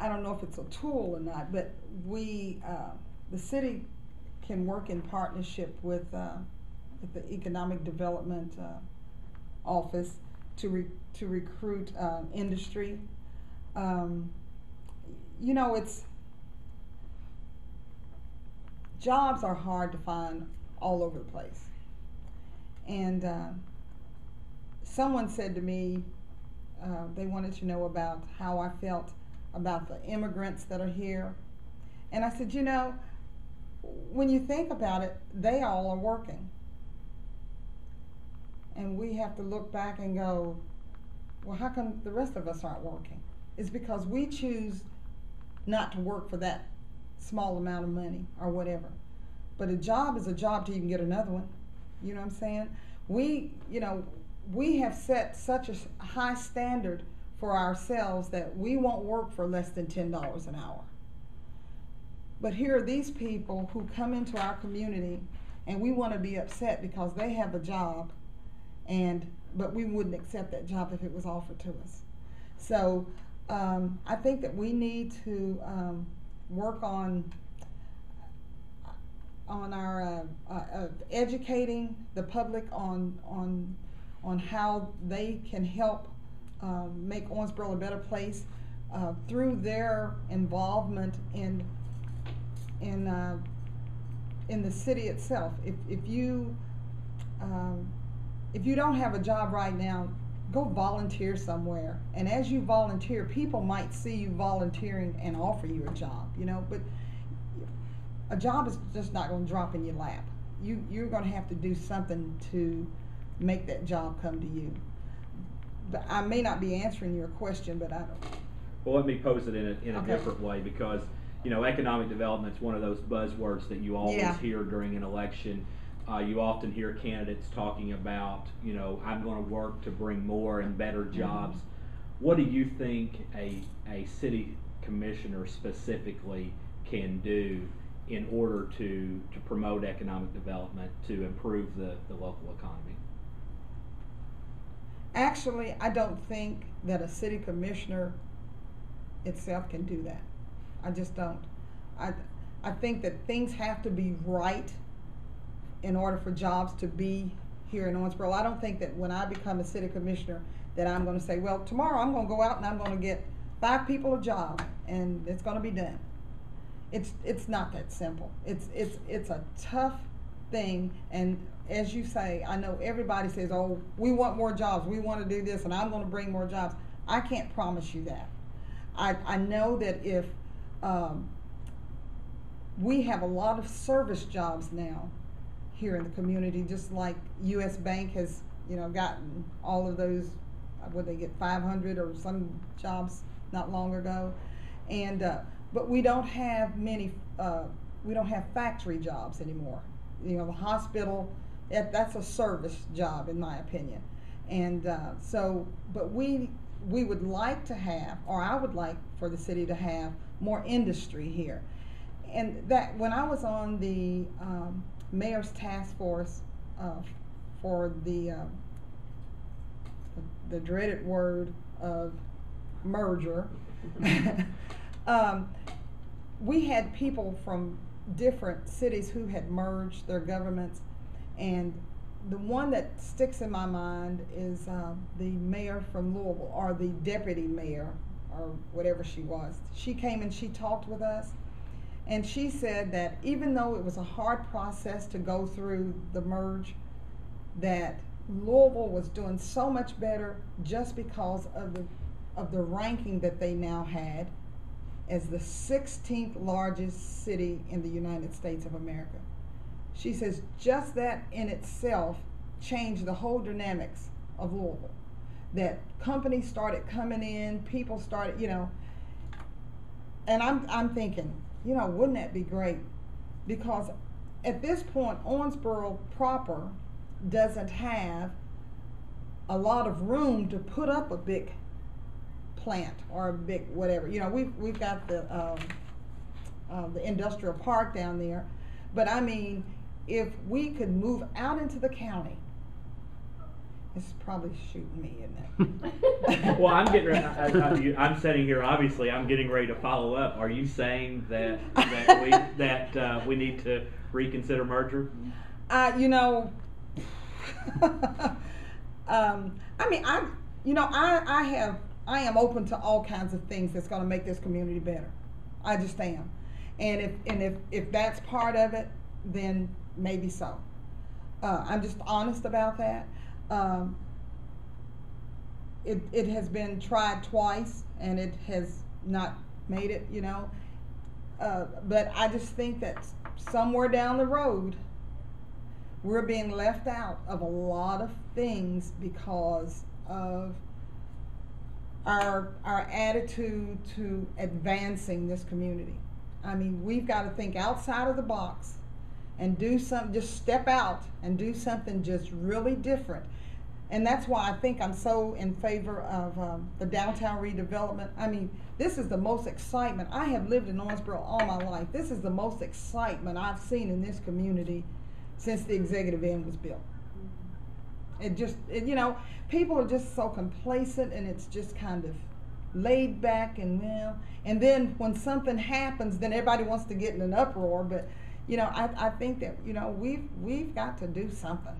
I don't know if it's a tool or not, but the city can work in partnership with the Economic Development Office to recruit industry. You know, jobs are hard to find all over the place. And someone said to me, they wanted to know about how I felt about the immigrants that are here. And I said, you know, when you think about it, they all are working. And we have to look back and go, well, how come the rest of us aren't working? It's because we choose not to work for that small amount of money or whatever. But a job is a job till you can get another one. You know what I'm saying? We have set such a high standard for ourselves that we won't work for less than $10 an hour. But here are these people who come into our community, and we want to be upset because they have a job, but we wouldn't accept that job if it was offered to us. So I think that we need to work on our educating the public on how they can help make Owensboro a better place through their involvement in the city itself. If you don't have a job right now, go volunteer somewhere. And as you volunteer, people might see you volunteering and offer you a job, you know, but a job is just not going to drop in your lap. You're going to have to do something to make that job come to you. But I may not be answering your question, but I don't. Well, let me pose it in a different way, because you know, economic development is one of those buzzwords that you always hear during an election. You often hear candidates talking about, you know, I'm going to work to bring more and better jobs. What do you think a city commissioner specifically can do in order to promote economic development, to improve the local economy? Actually, I don't think that a city commissioner itself can do that. I just don't. I think that things have to be right in order for jobs to be here in Owensboro. I don't think that when I become a city commissioner that I'm going to say, well, tomorrow I'm going to go out and I'm going to get 5 people a job and it's going to be done. It's not that simple. It's a tough thing, and as you say, I know everybody says, oh, we want more jobs, we want to do this, and I'm going to bring more jobs. I can't promise you that. I know that if we have a lot of service jobs now here in the community, just like U.S. Bank has, you know, gotten all of those, would they get 500 or some jobs not long ago, and but we don't have many, we don't have factory jobs anymore. You know, the hospital, that's a service job in my opinion. And so, but we would like to have, or I would like for the city to have more industry here. And that, when I was on the mayor's task force for the dreaded word of merger, we had people from different cities who had merged their governments, and the one that sticks in my mind is the mayor from Louisville, or the deputy mayor, or whatever she was. She came and she talked with us, and she said that even though it was a hard process to go through the merge, that Louisville was doing so much better just because of the ranking that they now had as the 16th largest city in the United States of America. She says just that in itself changed the whole dynamics of Louisville. That companies started coming in, people started, you know, and I'm thinking, you know, wouldn't that be great? Because at this point, Owensboro proper doesn't have a lot of room to put up a big plant or a big whatever. You know, we've got the industrial park down there, but I mean, if we could move out into the county This is probably shooting me, isn't it? Well, I'm getting ready. I'm sitting here. Obviously, I'm getting ready to follow up. Are you saying that we need to reconsider merger? You know, I mean, I am open to all kinds of things that's going to make this community better. I just am, and if that's part of it, then maybe so. I'm just honest about that. It has been tried twice and it has not made it, you know. But I just think that somewhere down the road, we're being left out of a lot of things because of our attitude to advancing this community. I mean, we've got to think outside of the box and do something, just step out and do something just really different. And that's why I think I'm so in favor of the downtown redevelopment. I mean, this is the most excitement. I have lived in Owensboro all my life. This is the most excitement I've seen in this community since the executive end was built. You know, people are just so complacent, and it's just kind of laid back, and well, and then when something happens, then everybody wants to get in an uproar. But you know, I think that, you know, we've got to do something.